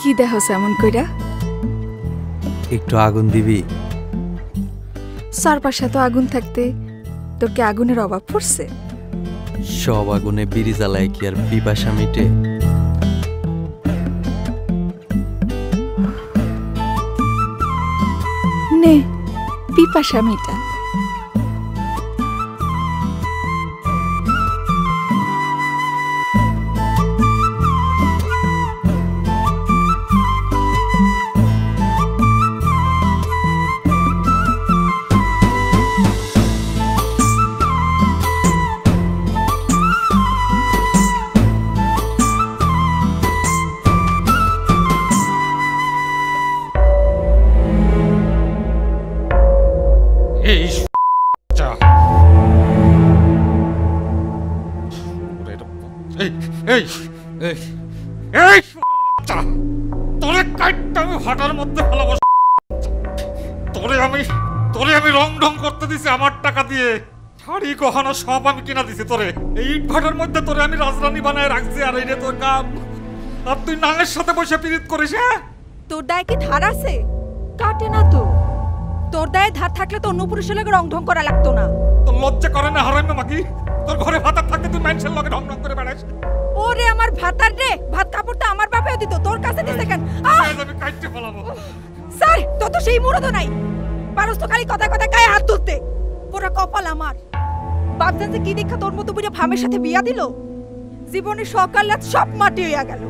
কি দেখছ এমন কইরা? একটু আগুন দিবি? চারপাশে তো আগুন থাকতে তোর কি আগুনের অভাব পড়ছে? সব আগুনে বিড়ি জ্বালায় কি আর পিপাসা মিটে? নে পিপাসা মিটা। তোরে কাটটা আমি হাঁটার মধ্যে ভালোবাসি। তোরে আমি রং ঢং করতে দিছি আমার টাকা দিয়ে। শাড়ি গহনা সব আমি কিনা দিছি তোরে। এই ইট ভাটার মধ্যে তোরে আমি রাজরানী বানায় রাখছি। আর এই রে তোর কাম। আর তুই নাঙের সাথে বসে পিরিত করিস। হ্যাঁ, তোর দায় কি ধার আছে? কাটে না তো। তোর দায়ে ধার থাকলে তো অন্য পুরুষের লগে রং ঢং করা লাগতো না। তোর লজ্জা করে না হারাইমে মাগি? তোর ঘরে ভাতার থাকতে তুই মানুষের লগে ঢং ঢং করে বেড়াস। ওরে আমার ভাতার রে, ভাত কাপড় তো আমার বাপেও দিত, তোর কাছে দিতে কেন? আমি কাটতে ফেলাবো। স্যার তো তো সেই মুরদও নাই। পারস তো খালি কথা কথা গায়ে হাত তুলতে। পুরো কপাল আমার। বাপজান যে কি দেখা তোর মতো বুড়ে ভামের সাথে বিয়া দিল, জীবনের সকাল রাত সব মাটি হইয়া গেল।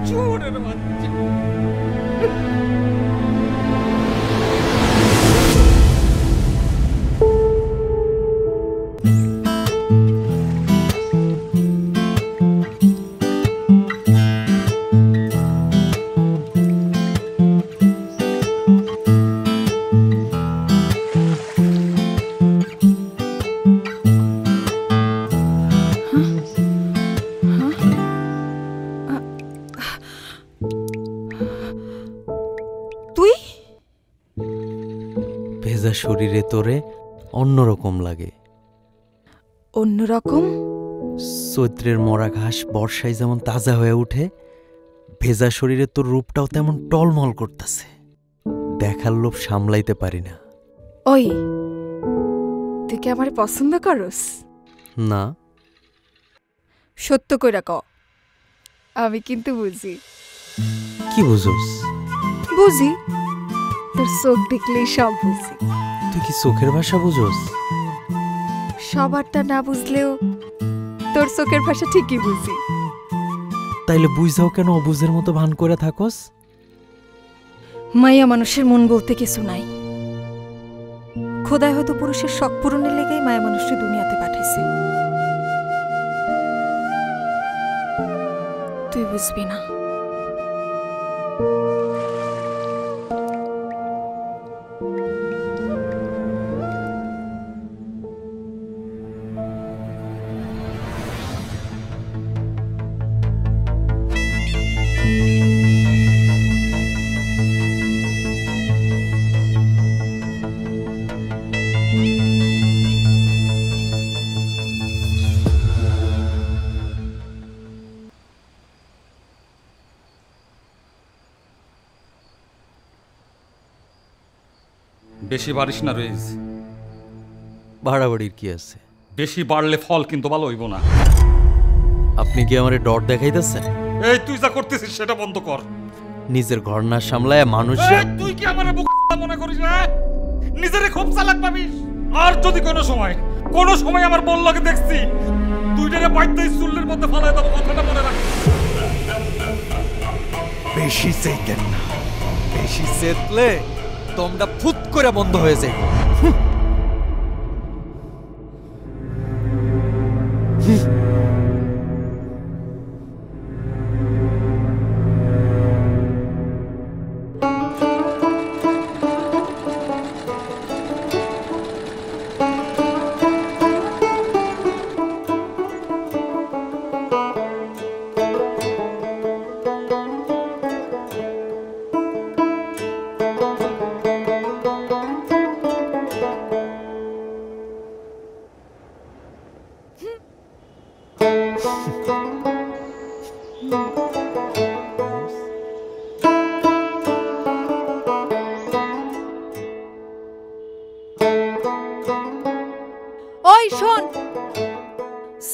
চোরের বাচ্চা। ভেজা শরীরে তোরে অন্যরকম লাগে। অন্যরকম? চৈত্রের মরা ঘাস বর্ষায় যেমন তাজা হয়ে উঠে, ভেজা শরীরে তোর রূপটাও তেমন টলমল করতেছে। দেখার লোভ সামলাইতে পারি না। ওই তুই কি আমারে পছন্দ করস? না। সত্য কইরা ক। আমি কিন্তু বুঝি। কি বুঝোস? বুঝি, তোর চোখ দেখলেই সব বুঝি। তুই কি চোখের ভাষা বুঝোস? সবারটা না বুঝলেও তোর চোখের ভাষা ঠিকই বুঝি। তাইলে বুঝাও কেন অবুঝের মতো ভান করে থাকস? মায়া মানুষের মন বলতে কিছু নাই। খোদাই হয়তো পুরুষের শখ পূরণের লেগেই মায়া মানুষকে দুনিয়াতে পাঠাইছে। তুই বুঝবি না। বেশি বাড়িস না রইজ। বাড়াবাড়ির কি আছে? বেশি বাড়লে ফল কিন্তু ভালো হইব না। আপনি কি আমারে ডর দেখাইতেছেন? এই তুই যা করতেছিস সেটা বন্ধ কর। নিজের ঘর না সামলায় মানুষ। তুই কি আমারে বোকা মনে করিস? হ্যাঁ, নিজেরে খুব চালাক ভাবিস। আর যদি কোনো সময় আমার বল লাগে দেখছি, তুই রে বাইতেই চুল্লির মধ্যে ফালায় দেব। কথাটা মনে রাখ। বেশি চাইতেন না। বেশি চেতলে তোমরা ফুট করে বন্ধ হয়ে যাইব।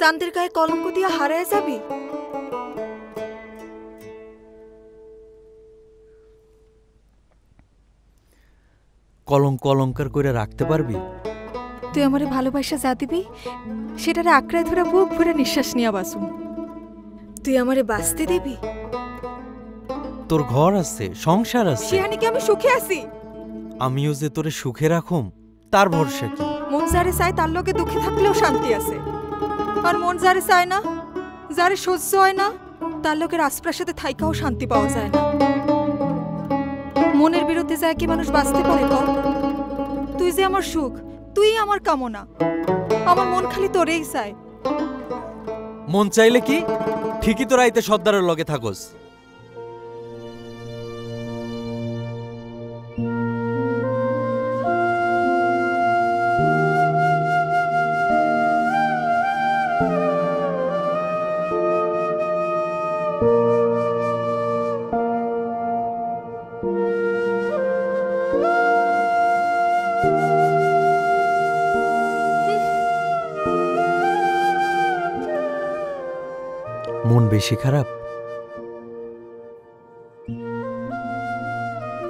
চাঁদের গায়ে কলঙ্ক দিয়ে হারায় যাবি? কলঙ্ক অলঙ্কার করে রাখতে পারবি? তুই আমারে ভালোবাসা যা দিবি সেটারে আঁকড়ায় ধরে বুক ভরে নিঃশ্বাস নিয়ে বাসুম। তুই আমারে বাঁচতে দিবি? তোর ঘর আছে, সংসার আছে, সেখানে কি আমি সুখে আছি? আমিও যে তোরে সুখে রাখুম তার ভরসা কি? মন যারে চায় তার লোকে দুঃখে থাকলেও শান্তি আছে, আর মন যারে চায় না, যারে সহ্য হয় না, তার লোকের আশপাশে থাইকাও শান্তি পাওয়া যায় না। মনের বিরুদ্ধে যায় কি মানুষ বাঁচতে পারে ক? তুই যে আমার সুখ, তুই আমার কামনা, আমার মন খালি তোরেই চায়। মন চাইলে কি ঠিকই তো রাইতে সর্দারের লগে থাকোস। মন বেশি খারাপ?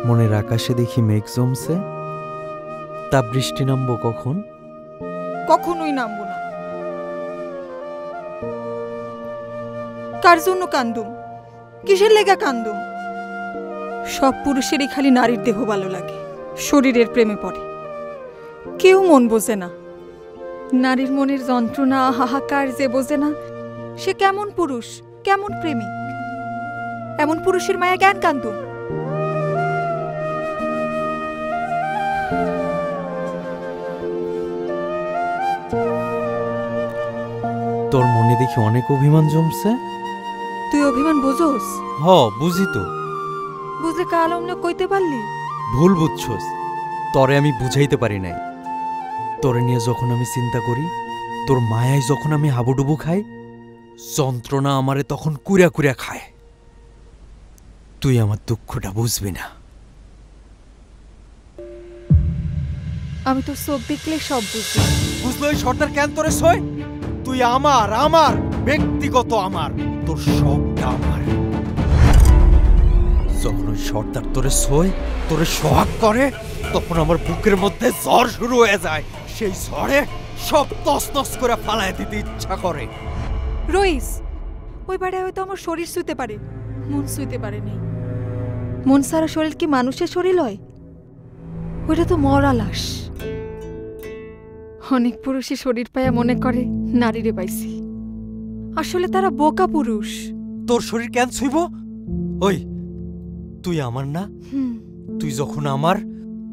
মনের আকাশে দেখি মেঘ জমছে, তা বৃষ্টি নামবো কখন? কখনোই নামবো না। কার জন্য কান্দুম? কিসের লেগা কান্দুম? সব পুরুষেরই খালি নারীর দেহ ভালো লাগে, শরীরের প্রেমে পড়ে। কেউ মন বোঝে না। নারীর মনের যন্ত্রণা হাহাকার যে বোঝে না, সে কেমন পুরুষ, কেমন প্রেমিক? এমন পুরুষের মায়া জ্ঞান কান্দুম। তোর মনে দেখি অনেক অভিমান জমছে। তুই অভিমান বোঝোস? হ, বুঝি তো। বুঝলে কাল অমনে কইতে পারলি? ভুল বুঝছস, তরে আমি বুঝাইতে পারি নাই। তোরে নিয়ে যখন আমি চিন্তা করি, তোর মায়ায় যখন আমি হাবুডুবু খাই, যন্ত্রণা আমারে তখন কুড়া কুড়া খায়। তুই আমার দুঃখটা বুঝবি না। আমি তোর চোখ দেখলে সব বুঝি। বুঝলো ওই সর্দার কেন তোরে সই? তুই আমার, আমার ব্যক্তিগত, আমার, তোর সবটা আমার। যখন ওই সর্দার তোরে সই, তোরে সোহাগ করে, তখন আমার বুকের মধ্যে ঝড় শুরু হয়ে যায়। সেই ঝড়ে সব তছনছ করে ফালায় দিতে ইচ্ছা করে। রইস, ওই বাড়ায় হয়তো আমার শরীর শুইতে পারে, মন শুইতে পারে নেই। মন সারা শরীর কি মানুষের শরীর হয়? ওইটা তো মরা লাশ। অনেক পুরুষই শরীর পায়া মনে করে নারীরে পাইছি, আসলে তারা বোকা পুরুষ। তোর শরীর কেন ছুইব? ওই তুই আমার না? তুই যখন আমার,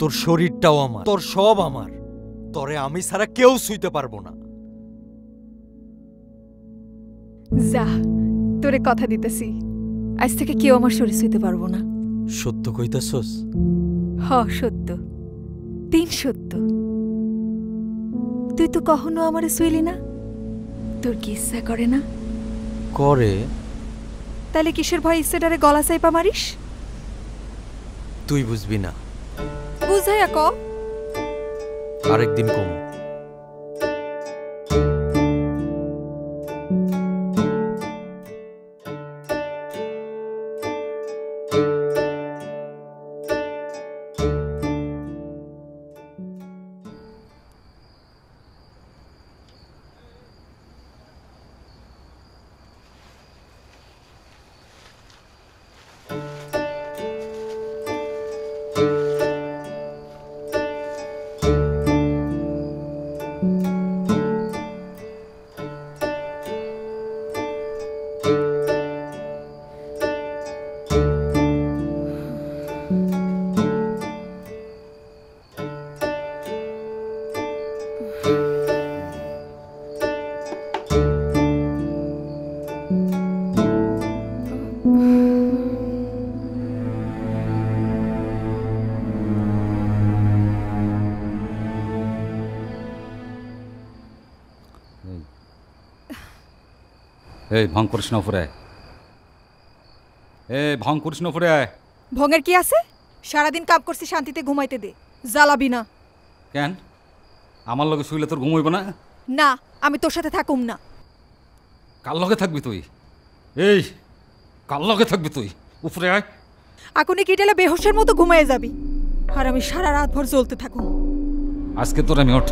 তোর শরীরটাও আমার, তোর সব আমার। তোরে আমি ছাড়া কেউ ছুঁইতে পারবো না। যা, তোরে কথা দিতেছি, আজ থেকে কেউ আমার শরীর ছুঁইতে পারবো না। সত্য কইতাছস? হ, সত্য, তিন সত্য। তুই তো কখনো আমারে ছুঁইলি না, তোর কি ইচ্ছা করে না? করে। তাহলে কিসের ভয় ইচ্ছেটারে গলা চাইপা মারিস? তুই বুঝবি না। বুঝাইয়া ক। আরেকদিন কম। এই ভং করিস না উপরে, ভং করিস না উপরে। ভঙের কি আছে? সারাদিন কাম করছি, শান্তিতে ঘুমাইতে দে, জ্বালাবি না। কেন আমার লগে শুইলে তোর ঘুমাইব না? না, আমি তোর সাথে থাকুম না। কার লগে থাকবি তুই? এই কার লগে থাকবি তুই? উপরে আয়। এখনই কেটেলে বেহোশের মতো ঘুমিয়ে যাবি, আর আমি সারা রাত ভর জ্বলতে থাকুন। আজকে তোর আমি ওঠ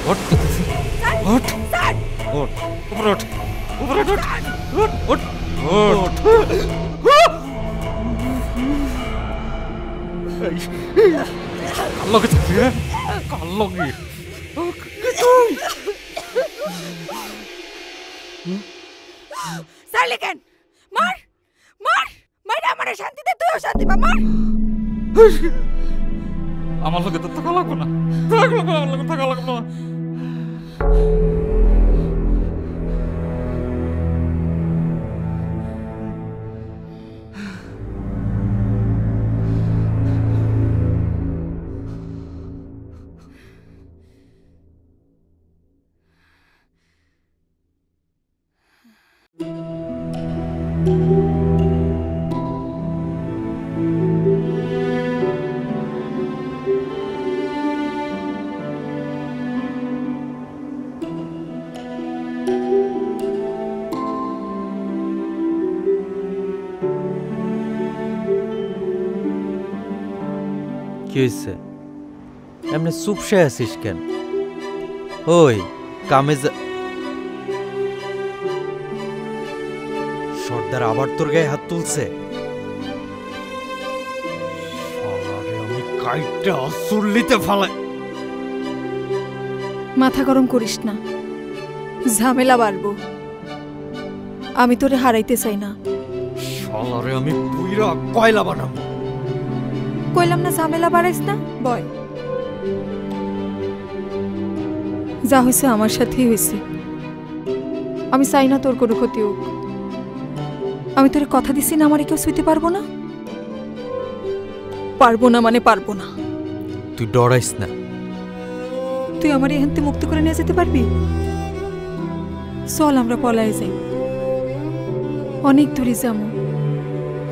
ওঠ ওঠ ওঠ উপরে ওঠ উপরে ওঠ ওঠ ওঠ ওঠ। কার লগে থাকবি? কার লগে? সারলে কেন? মার মার মার, আমার শান্তি দে, তুইও শান্তি পা, মার। আমার লগে তো থাকা লাগবে না, আমার লগে থাকা লাগবে না। কি হয়েছে? এমনি চুপসে আছিস কেন? ওই কামে সর্দার আবার তোর গায়ে হাত তুলছে? আমি কাইটা চুল্লিতে ফালাই। মাথা গরম করিস না, ঝামেলা বাড়বো। আমি তোরে হারাইতে চাই না। শালারে আমি পুইরা কয়লা বানাবো। কইলাম না ঝামেলা বাড়াইস না, বয়। যা হয়েছে আমার সাথেই হয়েছে। আমি চাই না তোর কোনো ক্ষতি হোক। আমি তোরে কথা দিছি না আমারে কেউ ছুঁইতে পারবো না। পারবো না মানে পারবো না। তুই ডরাইস না। তুই আমার এখান থেকে মুক্ত করে নিয়ে যেতে পারবি? চল আমরা পলায় যাই, অনেক দূরে যাবো,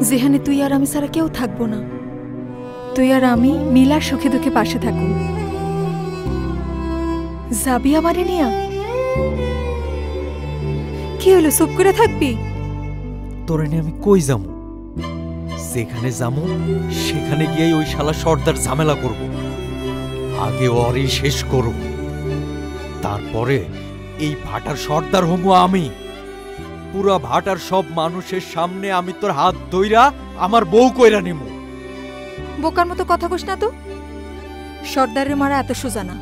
যেখানে তুই আর আমি ছাড়া কেউ থাকবো না। তুই আর আমি মিলার সুখে দুঃখে পাশে থাকুন। যাবি আমারে নিয়া? কি হলো, চুপ করে থাকবি? তোরে নিয়ে আমি কই যামু? যেখানে যামু সেখানে গিয়ে ওই শালা সর্দার ঝামেলা করব। আগে ওরই শেষ করব, তারপরে এই ভাটার সর্দার হমু আমি। পুরা ভাটার সব মানুষের সামনে আমি তোর হাত ধইরা আমার বউ কইরা নিমু। বোকার মতো কথা কইস না তো। সর্দারের মারা এত সোজা না,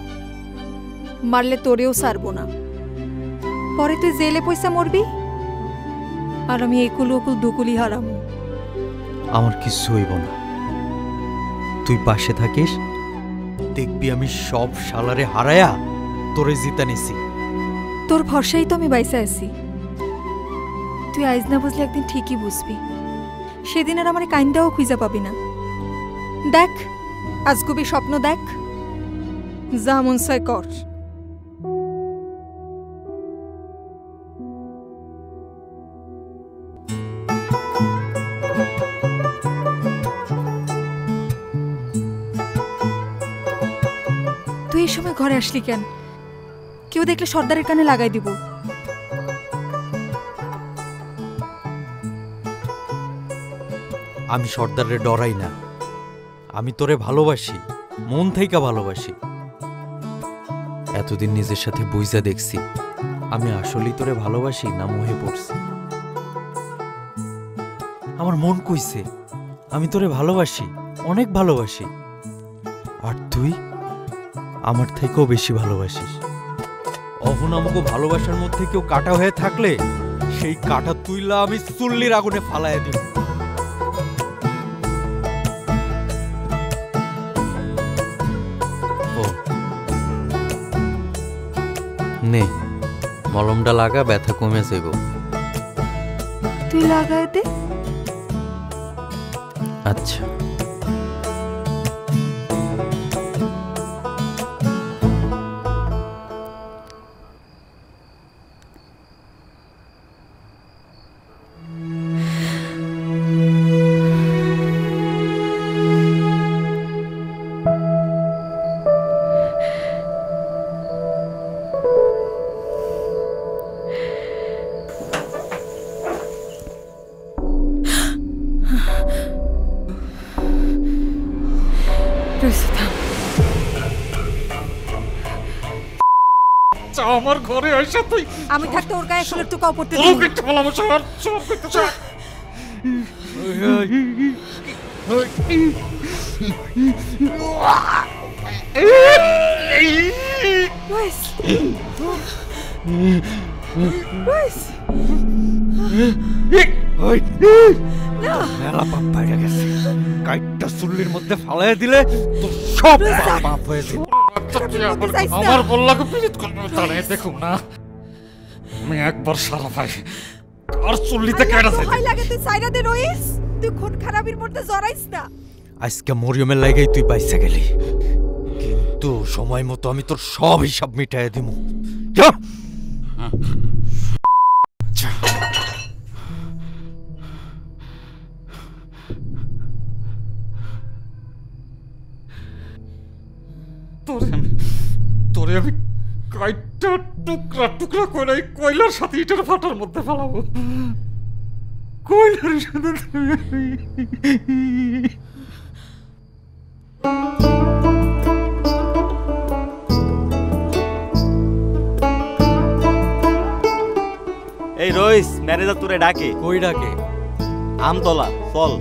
মারলে তোরেও ছাড়বো না। পরে তুই জেলে পয়সা মরবি, আর আমি একুল ওকুল দুকুলি হারামু। আমার কিছু হইব না, তুই পাশে থাকিস, দেখবি আমি সব শালারে হারায়া তোরে জিতা নিছি। তোর ভরসাই তো আমি বাইসা আছি। তুই আইজ না বুঝলে একদিন ঠিকই বুঝবি। সেদিন আর আমার কাইন্দাও খুঁজা পাবি না। দেখ, আজগুবি স্বপ্ন দেখ, যা মন চায় কর। তুই এই সময় ঘরে আসলি কেন? কেউ দেখলে সর্দারের কানে লাগাই দিব। আমি সর্দারে ডরাই না, আমি তোরে ভালোবাসি, মন থেকে ভালোবাসি। এতদিন নিজের সাথে বুঝা দেখছি আমি আসলেই তোরে ভালোবাসি না মোহে পড়ছি। আমার মন কইছে আমি তোরে ভালোবাসি, অনেক ভালোবাসি। আর তুই আমার থেকেও বেশি ভালোবাসিস। অহন আমাকে ভালোবাসার মধ্যে কেউ কাটা হয়ে থাকলে সেই কাটা তুইলা আমি চুল্লির আগুনে ফালাইয়া দিব। নে মলমটা লাগা, ব্যথা কমে যাইব। তুই লাগাই দে। আচ্ছা। রয়েছে থাম। আমার ঘরে এসে তুই আমি থাকতে ওর গায়ে ফুলের টুকাও পড়তে দিই তোকে একটু বলাবো সর সর করতে চাই রয়েস রয়েস মেলা পাপ বাইরে গেছে, কাইটটা চুল্লির মধ্যে ফালাইয়া দিলে তো সব পাপ হয়ে যাবে। আমার বললাকে পীড়িত করবো তাহলে দেখুন না আমি একবার সারা পাই আর চুল্লিতে কেটে যাই ভয় লাগে তুই সাইরা দে রয়েস তুই খুন খারাপির মধ্যে জড়াইস না আজকে মরিয়মের লাগাই তুই বাইসা গেলি, কিন্তু সময় মতো আমি তোর সব হিসাব মিটাইয়া দিব। যা তোরে আমি কাইটটা টুকরা টুকরা করে এই কয়লার সাথে ইটের ফাটার মধ্যে ফেলাবো কয়লার সাথে এই রইস ম্যানেজার তোরে ডাকে। কই ডাকে? আমতলা চল।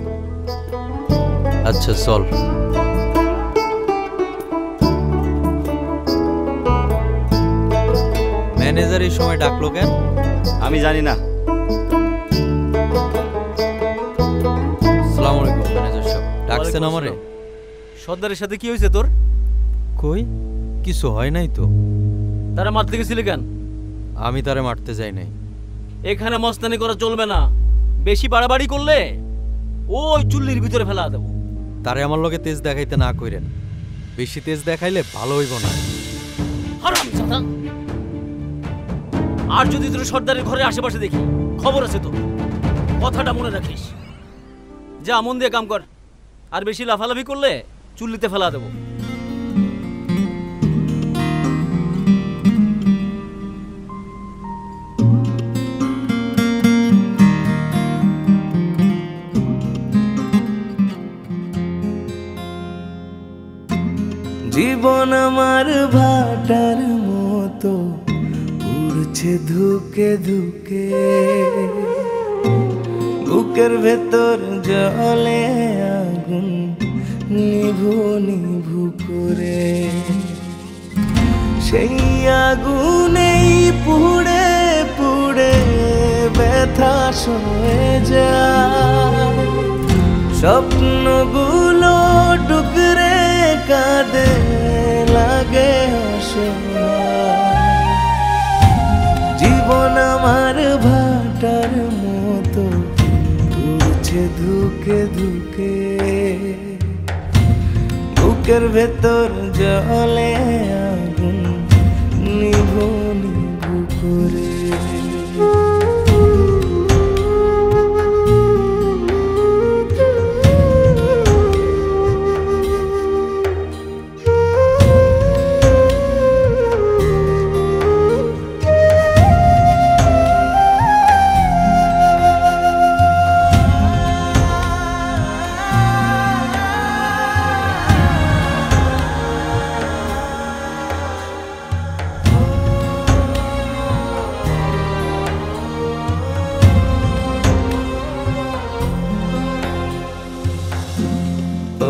আচ্ছা চল। ম্যানেজার এই সময় ডাকলো কেন? আমি জানি না। আসসালামু আলাইকুম ম্যানেজার সাহেব, ডাকছেন আমারে? সর্দারের সাথে কি হয়েছে তোর? কই কিছু হয় নাই তো। তারা মারতে গেছিলি কেন? আমি তারে মারতে যাই নাই। এখানে মস্তানি করা চলবে না, বেশি বাড়াবাড়ি করলে ওই চুল্লির ভিতরে ফেলা দেবো। তারে আমার লগে তেজ দেখাইতে না কইরেন, বেশি তেজ দেখাইলে ভালো হইব না। হারামজাদা! আর যদি তোর সর্দারের ঘরের আশেপাশে দেখি, খবর আছে তো, কথাটা মনে রাখিস। যা মন দিয়ে কাম কর, আর বেশি লাফালাফি করলে চুল্লিতে ফেলা দেবো। জীবন আমার ভাটার মতো উড়ছে ধুকে ধুকে, বুকের ভেতর জলে আগুন নিভু নিভু করে, সেই আগুনেই পুড়ে পুড়ে ব্যথা সয়ে যায়, স্বপ্নগুলো টুকরে কাঁদে লাগে অসহায়। জীবন আমার ভাটার মতো উড়ছে ধুকে ধুকে, বুকের ভেতর জলে আগুন নিভু নিভু করে।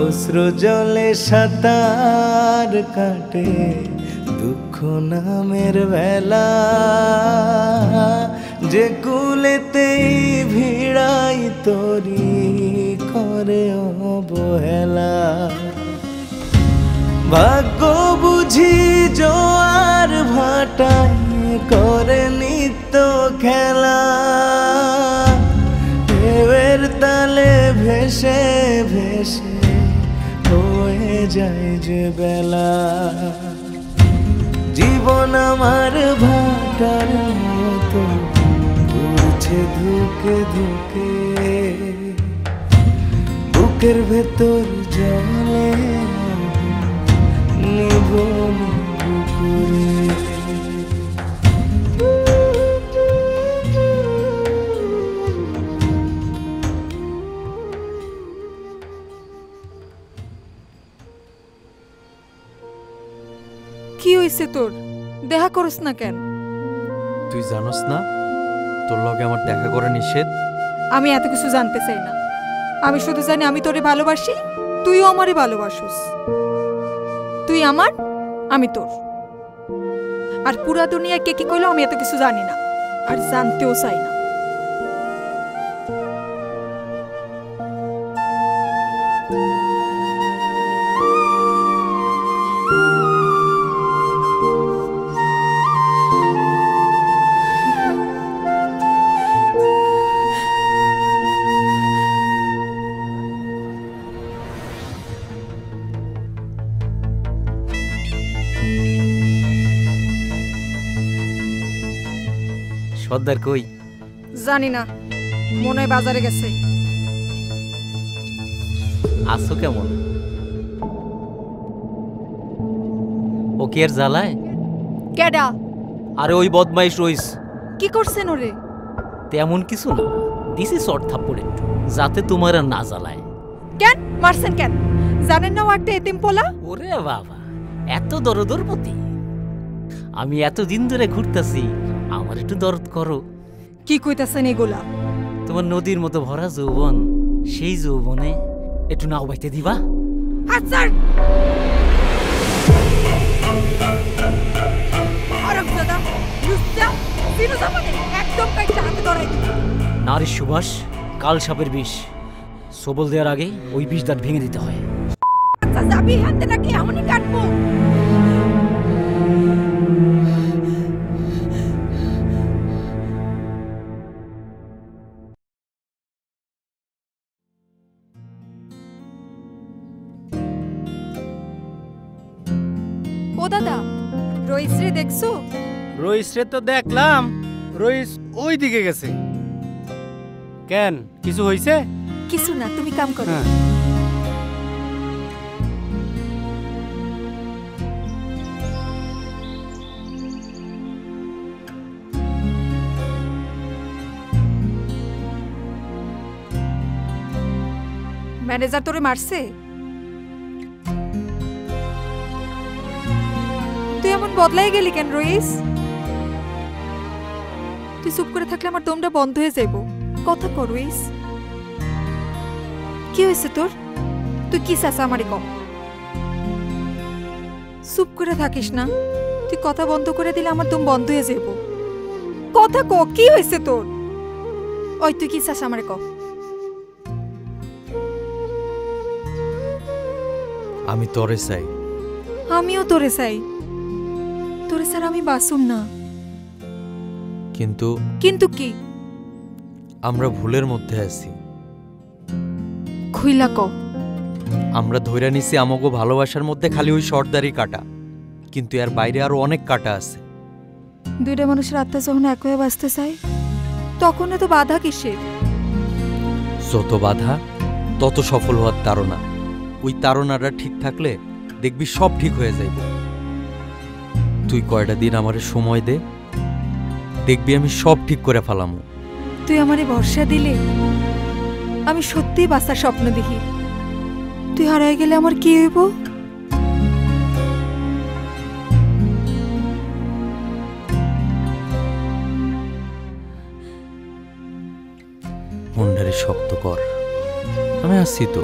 অশ্রু জলে সাঁতার কাটে দুঃখ নামের বেলা, যে কুলেতেই ভিড়াই তরি করে অবহেলা। ভাগ্য বুঝি জোয়ার ভাটায় করে নিত্য খেলা, ঢেউয়ের তালে ভেসে ভেসে হয়ে যায় যে বেলা। জীবন আমার ভাটার মতো উড়ছে ধুকে ধুকে, বুকের ভেতর জলে নিভু নিভু করে। কি হইছে তোর? দেখা করস না কেন? তুই জানোস না তোর লগে আমার দেখা করা নিষেধ? আমি এত কিছু জানতে চাই না। আমি শুধু জানি আমি তোরে ভালোবাসি, তুইও আমারে ভালোবাসিস। তুই আমার, আমি তোর। আর পুরা দুনিয়া কে কি কইলো আমি এত কিছু জানি না, আর জানতেও চাই না। সর্দার কই? জানি না, মনে হয় বাজারে গেছে। আছো কেমন? ও কি আর জ্বালায়? কেডা? আরে ওই বদমাইশ রইস। কি করছেন ওরে? তেমন কিছু না, দিছি শর্ট থাপ্পড় একটু, যাতে তোমার আর না জ্বালায়। কেন মারছেন কেন? জানেন না ও একটা এতিম পোলা? ওরে বাবা, এত দরদরপতি! আমি এতদিন ধরে ঘুরতাছি, আমার একটু দরদ করো। কি কইতাছেন এগুলা? তোমার নদীর মতো ভরা যৌবন, সেই যৌবনে একটু নাও বাইতে দিবা? হাত ছাড়! আরামজাদা, লুচ্চা, সিনোজা মানে একদম কাইটা হাতে ধরাই দিবি। নারীর সুবাস কাল সাপের বিষ, সবল দেওয়ার আগে ওই বিষ দাঁত ভেঙে দিতে হয়। আচ্ছা যাবি হাতে নাকি এমনই কাটবো? ও দাদা, রইসরে দেখছো? রইসরে তো দেখলাম, রইস ওই দিকে গেছে। কেন, কিছু হইছে? কিছু না, তুমি কাম করো। হ্যাঁ। ম্যানেজার তোরে মারছে? তুই এমন বদলাই গেলি কেন রইস? তুই চুপ করে থাকলে আমার দমটা বন্ধ হয়ে যাইব। কথা কর রইস। কি হয়েছে তোর? তুই কি চাস আমারে কম? চুপ করে থাকিস না, তুই কথা বন্ধ করে দিলে আমার দম বন্ধ হয়ে যাইব। কথা ক, কি হয়েছে তোর? ওই তুই কি চাস আমারে কম? আমি তোরে চাই। আমিও তোরে চাই। তোরে স্যার আমি বাসুম না। কিন্তু কিন্তু কি? আমরা ভুলের মধ্যে আছি। খুইলা ক। আমরা ধইরা নিছি আমাগো ভালোবাসার মধ্যে খালি ওই সর্দারি কাটা, কিন্তু এর বাইরে আরো অনেক কাটা আছে। দুইটা মানুষের আত্মা যখন এক হয়ে বাঁচতে চায়, তখন এত বাধা কিসের? যত বাধা তত সফল হওয়ার তাড়না। ওই তাড়নাটা ঠিক থাকলে দেখবি সব ঠিক হয়ে যাইব। তুই কয়টা দিন আমারে সময় দে, দেখবি আমি সব ঠিক করে ফেলামু। তুই আমারে ভরসা দিলে আমি সত্যিই বাঁচার স্বপ্ন দেখি। তুই হারাই গেলে আমার কি হইব? মনটারে শক্ত কর, আমি আসছি তো।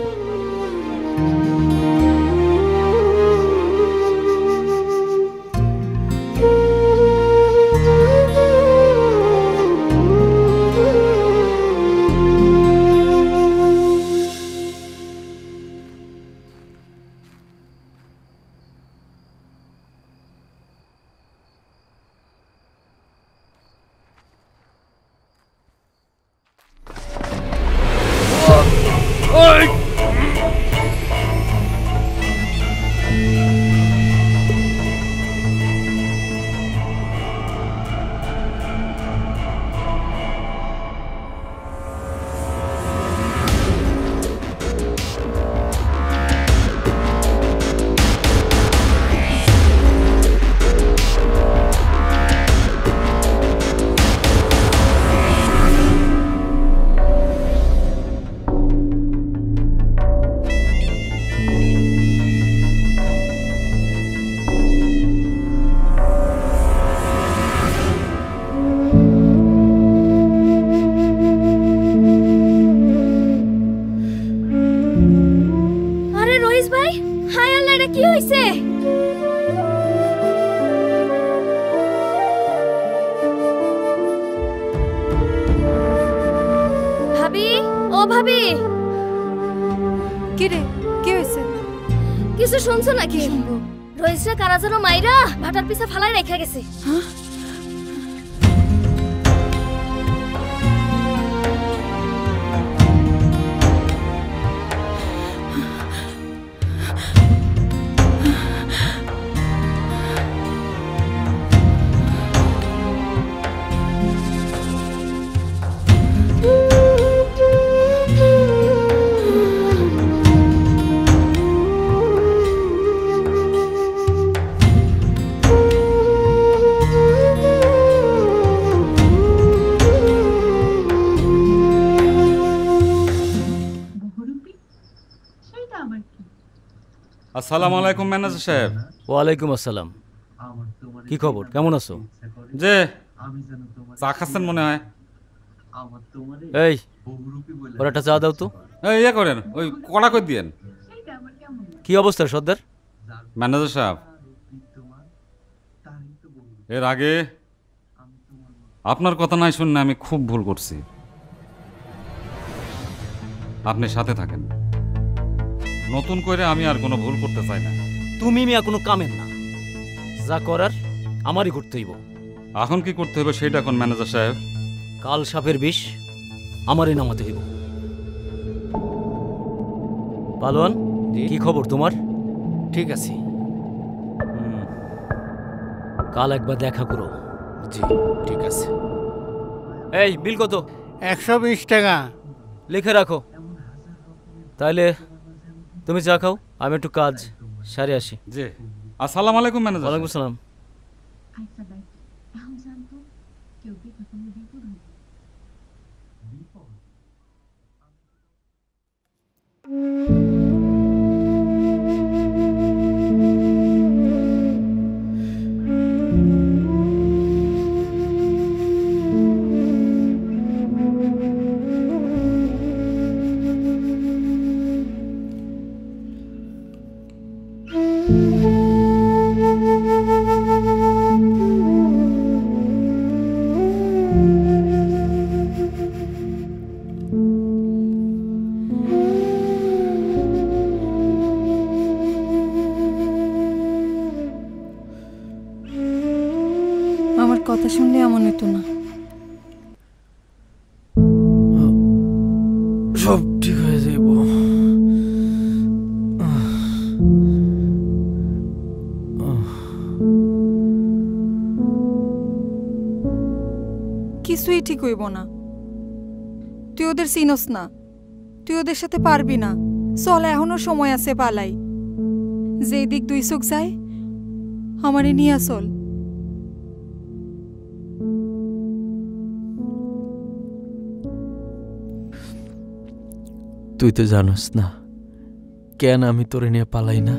আরে রইস ভাই, হায় আল্লাহ, এটা কি হইছে? ভাবি, ও ভাবি, কি রে, কি হয়েছে? কিছু শুনছো নাকি? রইসরা কারা যেন মাইরা ভাটার পিছে ফালাই রেখে গেছে। আসসালামু আলাইকুম ম্যানেজার সাহেব। ওয়ালাইকুম আসসালাম। কি খবর, কেমন আছো? যে চা খাচ্ছেন মনে হয়। এই, ওর একটা চা দাও তো। এই ইয়ে করেন, ওই কড়া করে দিয়েন। কি অবস্থা সর্দার? ম্যানেজার সাহেব, এর আগে আপনার কথা নাই শুনে আমি খুব ভুল করছি। আপনি সাথে থাকেন, নতুন করে আমি আর কোনো ভুল করতে চাই না। তুমি মিয়া কোনো কামের না, যা করার আমারই করতে হইব। এখন কি করতে হবে সেটা এখন ম্যানেজার সাহেব? কাল সাপের বিষ আমারই নামাতে হইব। পালোয়ান, কি খবর তোমার? ঠিক আছে। কাল একবার দেখা করো। জি ঠিক আছে। এই বিল কত? 120 টাকা। লিখে রাখো। তাইলে তুমি চা খাও, আমি একটু কাজ সারে আসি। জি, আসসালামু আলাইকুম ম্যানেজার। ওয়ালাইকুম আসসালাম। আমার কথা শুনলে এমন হতো না। সব ঠিক হয়ে যাইব। কিছুই ঠিক হইব না। তুই ওদের চিনস না, তুই ওদের সাথে পারবি না। চল, এখনো সময় আছে, পালাই। যে দিক দুই চোখ যায় আমারে নিয়ে চল। তুই তো জানোস না কেন আমি তোরে নিয়ে পালাই না।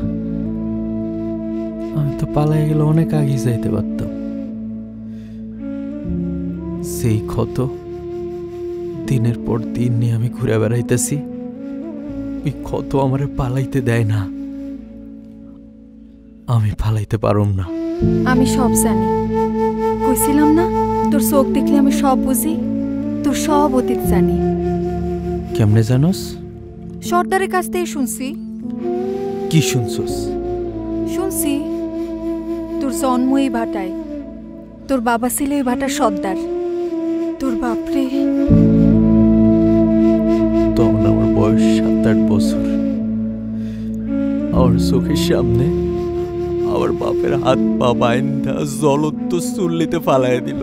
আমি তো পালাই গেলে অনেক আগে যাইতে পারতাম। সেই ক্ষত দিনের পর দিন নিয়ে আমি ঘুরে বেড়াইতেছি, ওই ক্ষত আমারে পালাইতে দেয় না। আমি পালাইতে পারুম না। আমি সব জানি, কইছিলাম না তোর চোখ দেখলে আমি সব বুঝি। তোর সব অতীত জানি। কেমনে জানোস? সর্দারের কাছ থেকে শুনছি। কি শুনছস? শুনছি তোর জন্ম এই ভাটায়, তোর বাবা ছিল এই ভাটার সর্দার। তোর বাপরে তখন আমার বয়স 7-8 বছর। আমার চোখের সামনে আমার বাপের হাত পা বাইন্ধা জ্বলন্ত চুল্লিতে ফালাই দিল।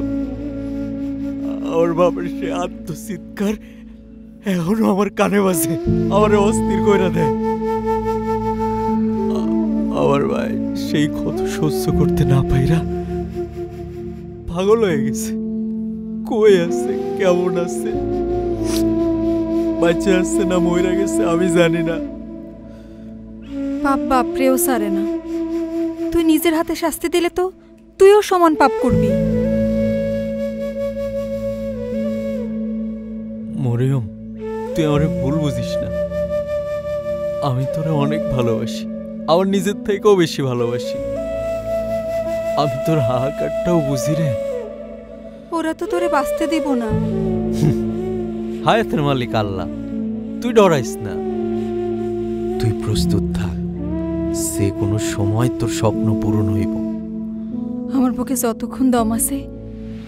আমার বাপের সে আত্মচিৎকার এখনো আমার কানে বাজে, আমার অস্থির কইরা দেয়। আমার ভাই সেই ক্ষত সহ্য করতে না পাইরা পাগল হয়ে গেছে। কই আছে, কেমন আছে, বাচ্চা আছে না মইরা গেছে আমি জানি না। পাপ বাপরেও সারে না। তুই নিজের হাতে শাস্তি দিলে তো তুইও সমান পাপ করবি। মরিয়ম, তুই আমারে ভুল বুঝিস না। আমি তোরে অনেক ভালোবাসি, আমার নিজের থেকেও বেশি ভালোবাসি। আমি তোর হাহাকারটাও বুঝি রে। ওরা তো তোরে বাঁচতে দিব না। হায়াতের মালিক আল্লাহ, তুই ডরাইস না। তুই প্রস্তুত থাক, যে কোনো সময় তোর স্বপ্ন পূরণ হইব। আমার বুকে যতক্ষণ দম আছে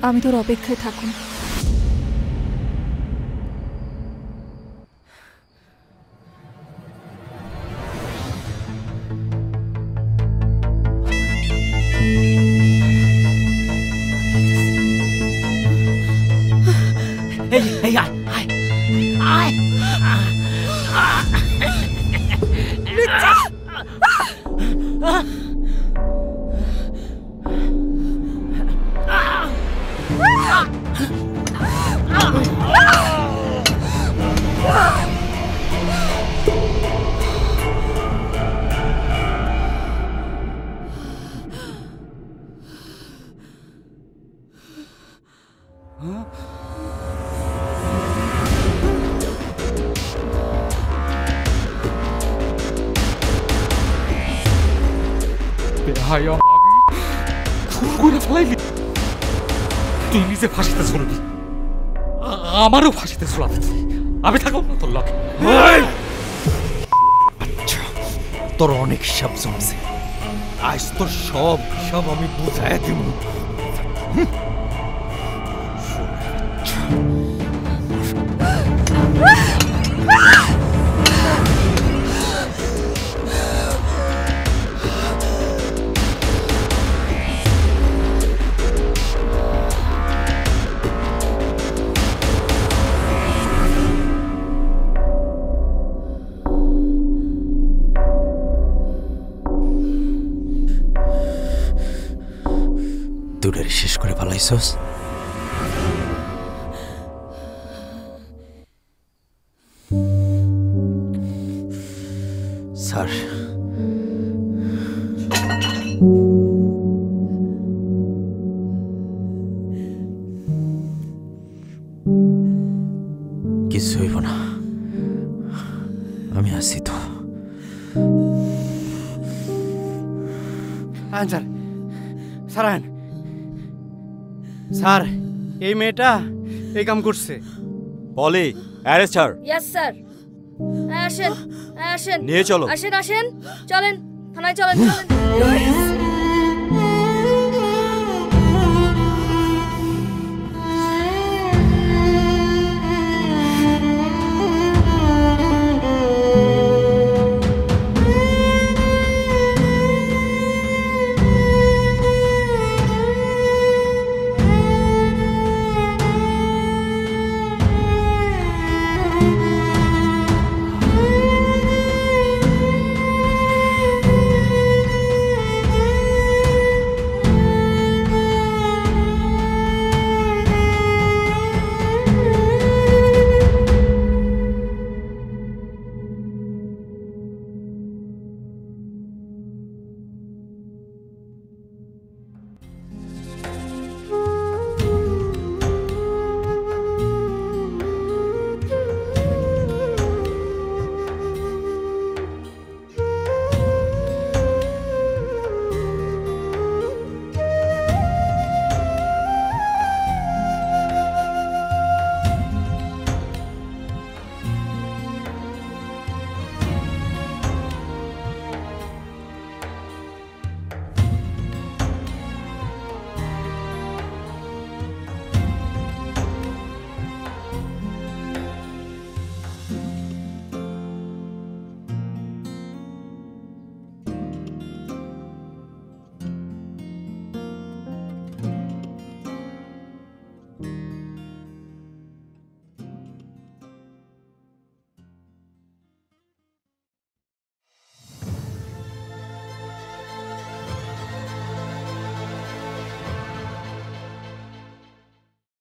আমি তোর অপেক্ষায় থাকুন। এই এই আয় আয় আয় তুই নিজে ফাঁসিতে ঝুলবি, আমারও ফাঁসিতে ঝুলাতে তুই। আমি থাকব না তোর লগে। তোর অনেক হিসাব জমছে, আজ তোর সব হিসাব আমি বুঝাই দিব। দুটারে শেষ করে পালাইছস। স্যার, কিছু হইব না, আমি আছি তো। স্যার, স্যার আন। স্যার, এই মেয়েটা এই কাম করছে। পলি, অ্যারেস্ট হার। Yes sir. আসেন আসেন, নিয়ে চলো। আসেন আসেন, চলেন থানায়, চলেন চলেন।